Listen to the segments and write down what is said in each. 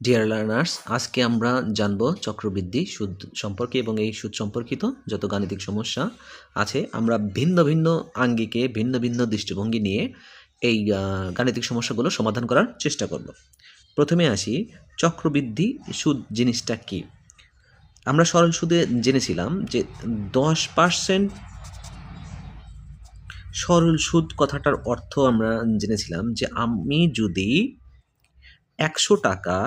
Dear learners, আজকে আমরা জানব চক্রবৃদ্ধি সুদ সম্পর্কে এবং এই সুদ সম্পর্কিত যত গাণিতিক সমস্যা আছে আমরা ভিন্ন ভিন্ন আঙ্গিকে ভিন্ন ভিন্ন দৃষ্টিভঙ্গি নিয়ে এই গাণিতিক সমস্যাগুলো সমাধান করার চেষ্টা করব। প্রথমে আসি, চক্রবৃদ্ধি সুদ জিনিসটা কি। আমরা সরল সুদে জেনেছিলাম যে 10% সরল সুদ কথাটার অর্থ আমরা জেনেছিলাম যে আমি যদি 100 টাকা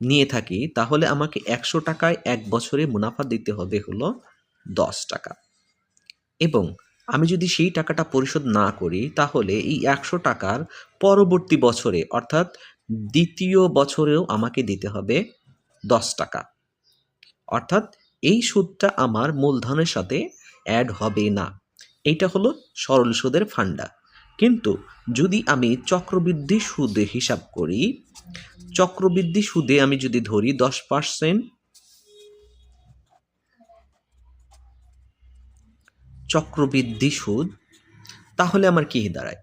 নিয়ে থাকি তাহলে আমাকে 100 টাকায় 1 বছরে মুনাফা দিতে হবে হলো 10 টাকা, এবং আমি যদি সেই টাকাটা পরিশোধ না করি তাহলে এই 100 টাকার পরবর্তী বছরে অর্থাৎ দ্বিতীয় বছরেও আমাকে দিতে হবে 10 টাকা। অর্থাৎ এই সুদটা আমার মূলধনের সাথে অ্যাড হবে না। এইটা হলো সরল সুদের ফান্ডা। কিন্তু যদি আমি চক্রবৃদ্ধি সুদে হিসাব করি, চক্রবৃদ্ধি সুদে আমি যদি ধরি 10% চক্রবৃদ্ধি সুদ, তাহলে আমার কি দাঁড়ায়?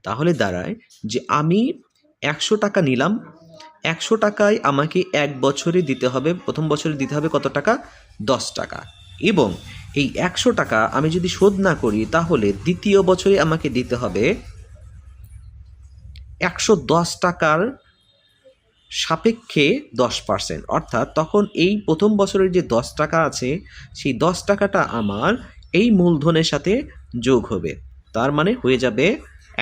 তাহলে দাঁড়ায় যে আমি 100 টাকা নিলাম, 100 টাকায় আমাকে 1 বছরে দিতে হবে, প্রথম বছরে দিতে হবে কত টাকা? 10 টাকা। এবং এই 100 টাকা আমি যদি শোধ না করি তাহলে দ্বিতীয় বছরে আমাকে দিতে হবে 110 টাকার সাপেক্ষে 10%। অর্থাৎ তখন এই প্রথম বছরের যে 10 টাকা আছে সেই 10 টাকাটা আমার এই মূলধনের সাথে যোগ হবে, তার মানে হয়ে যাবে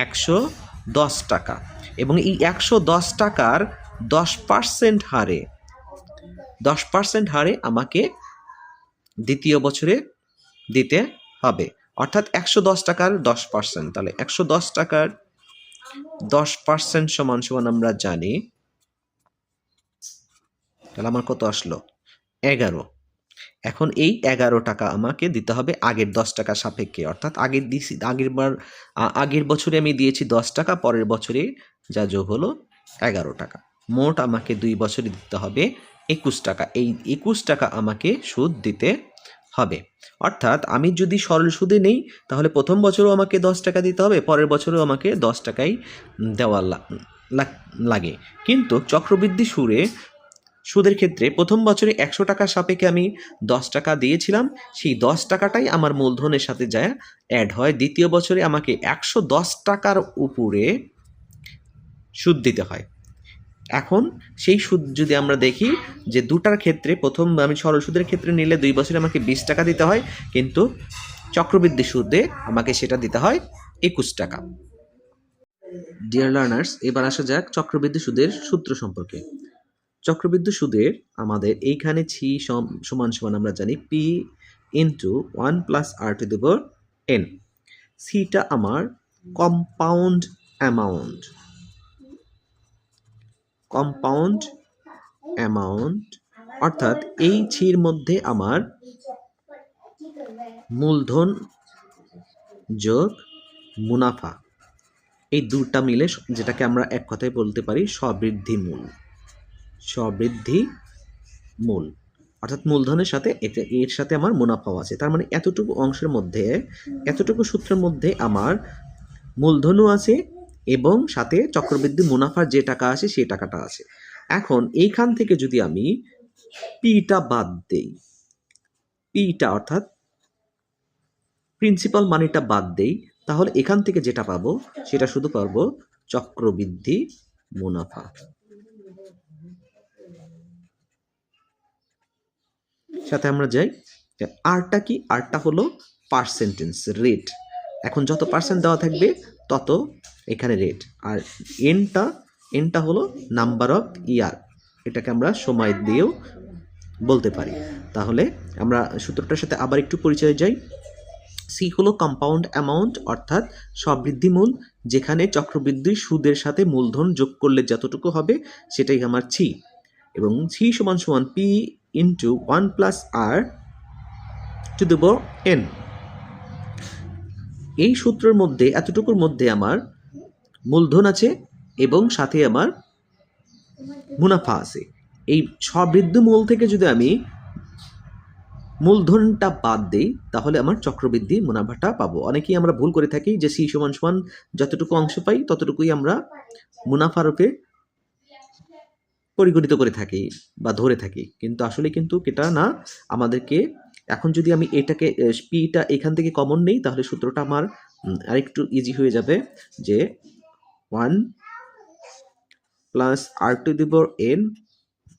110 টাকা। এবং এই 110 টাকার 10% হারে 10% হারে আমাকে দ্বিতীয় বছরে দিতে হবে। অর্থাৎ 110 টাকার 10%, তাহলে 110 টাকার 10% সমান সমান আমরা জানি, তাহলে আমার কত আসলো? 11। এখন এই 11 টাকা আমাকে দিতে হবে আগের 10 টাকা সাপেক্ষে। অর্থাৎ আগের বছরে আমি দিয়েছি 10 টাকা, পরের বছরে যা যোগ হলো 11 টাকা। মোট আমাকে 2 বছরে দিতে হবে 21 টাকা। এই 21 টাকা আমাকে সুদ দিতে হবে। অর্থাৎ আমি যদি সরল সুদে নেই তাহলে প্রথম বছরও আমাকে 10 টাকা দিতে হবে, পরের বছরও আমাকে 10 টাকাই দেওয়া লাগে। কিন্তু চক্রবৃদ্ধি সুদের ক্ষেত্রে প্রথম বছরে 100 টাকার সাপেক্ষে আমি 10 টাকা দিয়েছিলাম, সেই 10 টাকাটাই আমার মূলধনের সাথে যায় অ্যাড হয়। দ্বিতীয় বছরে আমাকে 110 টাকার উপরে সুদ দিতে হয়। এখন সেই সুদ যদি আমরা দেখি যে দুটার ক্ষেত্রে, প্রথম আমি সরল সুদের ক্ষেত্রে নিলে 2 বছরে আমাকে 20 টাকা দিতে হয়, কিন্তু চক্রবৃদ্ধি সুদে আমাকে সেটা দিতে হয় 21 টাকা। ডিয়ার লার্নার্স, এবার আসা যাক চক্রবৃদ্ধি সুদের সূত্র সম্পর্কে। চক্রবৃদ্ধি সুদের আমাদের এইখানে ছি সমান সমান আমরা জানি P into 1 plus R to the power N. সিটা আমার কম্পাউন্ড অ্যামাউন্ট, অর্থাৎ এই ছির মধ্যে আমার মূলধন যোগ মুনাফা, এই দুটা মিলে যেটাকে আমরা এক কথায় বলতে পারি সবৃদ্ধি মূল। অর্থাৎ মূলধনের সাথে এর সাথে আমার মুনাফাও আছে। তার মানে এতটুকু অংশের মধ্যে, এতটুকু সূত্রের মধ্যে আমার মূলধনও আছে এবং সাথে চক্রবৃদ্ধি মুনাফার যে টাকা আছে সেই টাকাটা আছে। এখন এইখান থেকে যদি আমি পিটা বাদ দেই, পিটা অর্থাৎ প্রিন্সিপাল মানিটা বাদ দেই, তাহলে এখান থেকে যেটা পাবো সেটা শুধু পাবো চক্রবৃদ্ধি মুনাফা। সাথে আমরা যাই, আরটা কি? আরটা হলো পার্সেন্টেজ রেট। এখন যত পার্সেন্ট দেওয়া থাকবে তত এখানে রেট। আর এনটা হলো নাম্বার অফ ইয়ার, এটাকে আমরা সময় দিয়েও বলতে পারি। তাহলে আমরা সূত্রটার সাথে আবার একটু পরিচয় যাই। সি হলো কম্পাউন্ড অ্যামাউন্ট, অর্থাৎ সবৃদ্ধি মূল, যেখানে চক্রবৃদ্ধি সুদের সাথে মূলধন যোগ করলে যতটুকু হবে সেটাই আমার ছি। এবং সি সমান সমান P into 1 plus R to the power N. এই সূত্রের মধ্যে এতটুকুর মধ্যে আমার মূলধন আছে এবং সাথে আমার মুনাফা আছে। এই সবৃদ্ধি মূল থেকে যদি আমি মূলধনটা বাদ দেই তাহলে আমার চক্রবৃদ্ধি মুনাফাটা পাবো। অনেকেই আমরা ভুল করে থাকি যে সি সমান সমান যতটুকু অংশ পাই ততটুকুই আমরা মুনাফা রূপে পরিগণিত করে থাকি বা ধরে থাকি, কিন্তু আসলে কিন্তু এটা না। আমাদেরকে এখন যদি আমি এটাকে পিটা এখান থেকে কমন নেই, তাহলে সূত্রটা আমার আরেকটু ইজি হয়ে যাবে, যে 1 plus R to the power n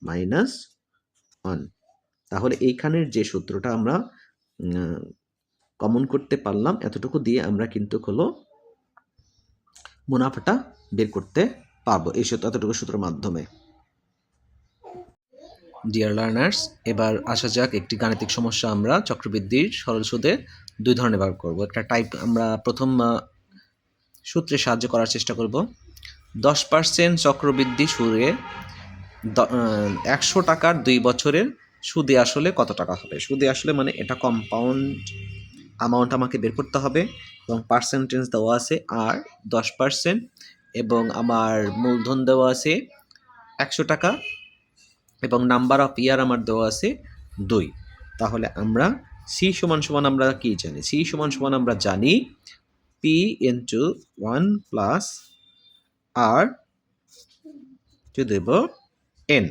minus 1। তাহলে এইখানের যে সূত্রটা আমরা কমন করতে পারলাম, এতটুকু দিয়ে আমরা কিন্তু হলো মুনাফাটা বের করতে পারবো এই এতটুকু সূত্রের মাধ্যমে। ডিয়ার লার্নার্স, এবার আসা যাক একটি গাণিতিক সমস্যা। আমরা চক্রবৃদ্ধির সরল সুদে দুই ধরনের ভাগ করব। একটা টাইপ আমরা প্রথম সূত্রে সাহায্য করার চেষ্টা করব। 10% চক্রবৃদ্ধি সুদে 100 টাকার 2 বছরের সুদে আসলে কত টাকা হবে? সুদে আসলে মানে এটা কম্পাউন্ড অ্যামাউন্ট আমাকে বের করতে হবে, এবং পার্সেন্টেজ দেওয়া আছে আর 10%, এবং আমার মূলধন দেওয়া আছে 100 টাকা, এবং নাম্বার অফ ইয়ার আমার দেওয়া আছে 2। তাহলে আমরা সি সমান সমান আমরা কি জানি? সি সমান সমান আমরা জানি P into 1 plus R to the power n।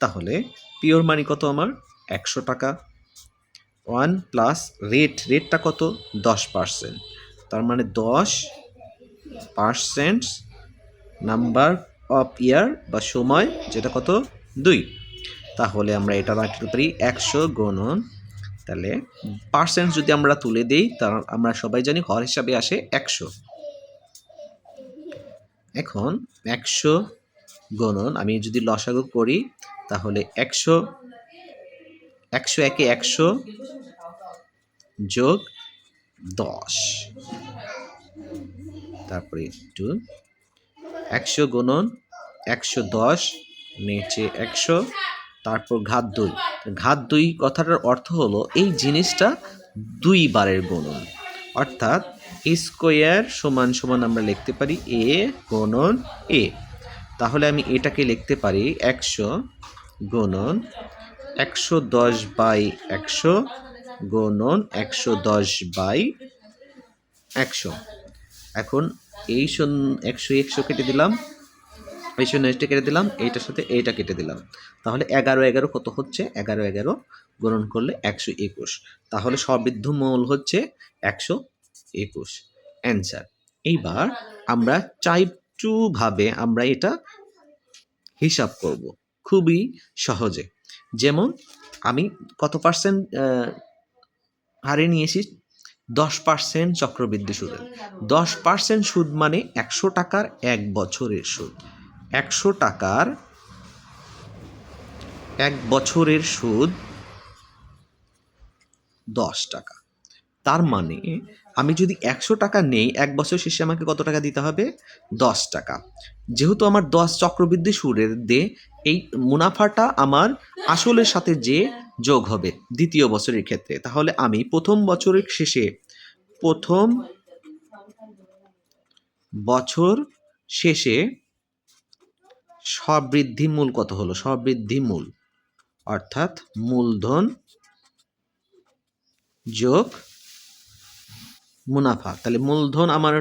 তাহলে পিওর মানি কত আমার? 100 টাকা। 1 প্লাস রেটটা কত? 10%। তার মানে 10% নাম্বার অফ ইয়ার বা সময়, যেটা কত? 2। তাহলে আমরা এটা রাখতে পারি 100 গুণন, তাহলে পার্সেন্ট যদি আমরা তুলে দিই, তার আমরা সবাই জানি হর হিসাবে আসে 100। এখন 100 গুণন আমি যদি লসাগু করি, তাহলে 100 একে 100 যোগ 10, তারপরে একটু 100 গুণন 110 নিচে 100, তারপর ঘাত 2। ঘাত 2 কথাটার অর্থ হলো এই জিনিসটা 2 বারের গুণন, অর্থাৎ স্কোয়ার সমান সমান আমরা লিখতে পারি এ গুণন এ। তাহলে আমি এটাকে লিখতে পারি 100 গুণন 110 বাই 100 গুণন 110 বাই 100। এখন এই 100 কেটে দিলাম, এই 100 কেটে দিলাম, এইটার সাথে এইটা কেটে দিলাম। তাহলে 11 কত হচ্ছে? 11 গুণন করলে 121। তাহলে সবৃদ্ধমূল হচ্ছে 121 অ্যান্সার। এইবার আমরা ভাবে আমরা এটা হিসাব করব খুবই সহজে। যেমন আমি কত পার্সেন্ট হারে নিয়েছি? 10% চক্রবৃদ্ধি সুদের। 10% সুদ মানে 100 টাকার 1 বছরের সুদ। 100 টাকার 1 বছরের সুদ 10 টাকা। তার মানে আমি যদি 100 টাকা নেই, 1 বছর শেষে আমাকে কত টাকা দিতে হবে? 10 টাকা। যেহেতু আমার 10 চক্রবৃদ্ধি সুদের দিয়ে এই মুনাফাটা আমার আসলের সাথে যে যোগ হবে দ্বিতীয় বছরের ক্ষেত্রে, তাহলে আমি প্রথম বছর শেষে সবৃদ্ধি মূল কত হলো? সবৃদ্ধি মূল অর্থাৎ মূলধন যোগ মুনাফা। তাহলে মূলধন আমার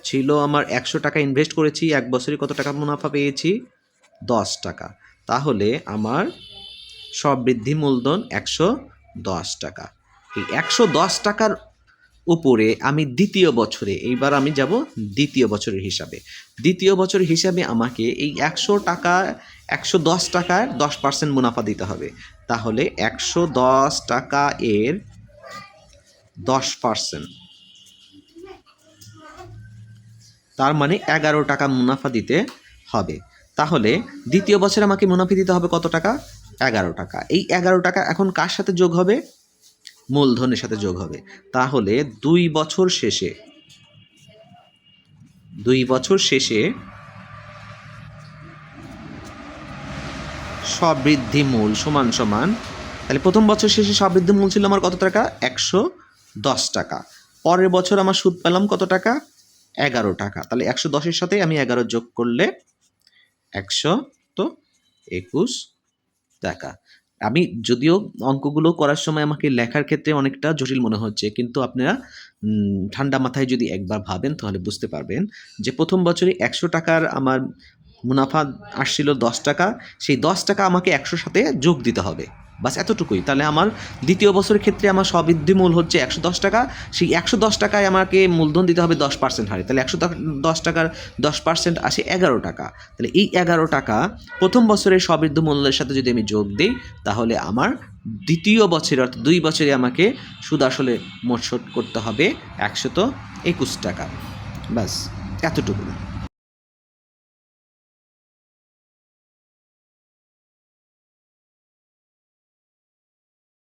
ছিল, আমার 100 টাকা ইনভেস্ট করেছি, 1 বছরে কত টাকা মুনাফা পেয়েছি? 10 টাকা। তাহলে আমার সবৃদ্ধি মূলধন 110 টাকা। এই 110 টাকার উপরে আমি দ্বিতীয় বছরে, এইবার আমি যাব দ্বিতীয় বছরের হিসাবে। দ্বিতীয় বছরের হিসাবে আমাকে এই 110 টাকার 10% মুনাফা দিতে হবে। তাহলে 110 টাকা এর 10%, তার মানে 11 টাকা মুনাফা দিতে হবে। তাহলে দ্বিতীয় বছরে আমাকে মুনাফা দিতে হবে কত টাকা? 11 টাকা। এই 11 টাকা এখন কার সাথে যোগ হবে? মূলধনের সাথে যোগ হবে। তাহলে 2 বছর শেষে সবৃদ্ধি মূল সমান সমান, তাহলে প্রথম বছর শেষে সবৃদ্ধি মূল ছিল আমার কত টাকা? 110 টাকা। পরের বছর আমার সুদ পেলাম কত টাকা? 11 টাকা। তাহলে 110-এর সাথে আমি 11 যোগ করলে 121 টাকা। আমি যদিও অঙ্কগুলো করার সময় আমাকে লেখার ক্ষেত্রে অনেকটা জটিল মনে হচ্ছে, কিন্তু আপনারা ঠান্ডা মাথায় যদি একবার ভাবেন তাহলে বুঝতে পারবেন যে প্রথম বছরে 100 টাকার আমার মুনাফা আসছিল 10 টাকা, সেই 10 টাকা আমাকে 100 সাথে যোগ দিতে হবে, বাস এতটুকুই। তাহলে আমার দ্বিতীয় বছরের ক্ষেত্রে আমার স্ববৃদ্ধি মূল হচ্ছে 110 টাকা, সেই 110 টাকায় আমাকে মূলধন দিতে হবে 10% হারে, তাহলে 110 টাকার 10% আসে 11 টাকা। তাহলে এই 11 টাকা প্রথম বছরের স্ববৃদ্ধি মূল্যের সাথে যদি আমি যোগ দিই, তাহলে আমার দ্বিতীয় বছরে অর্থাৎ 2 বছরে আমাকে সুদ আসলে মোট শোধ করতে হবে 121 টাকা, বাস এতটুকু।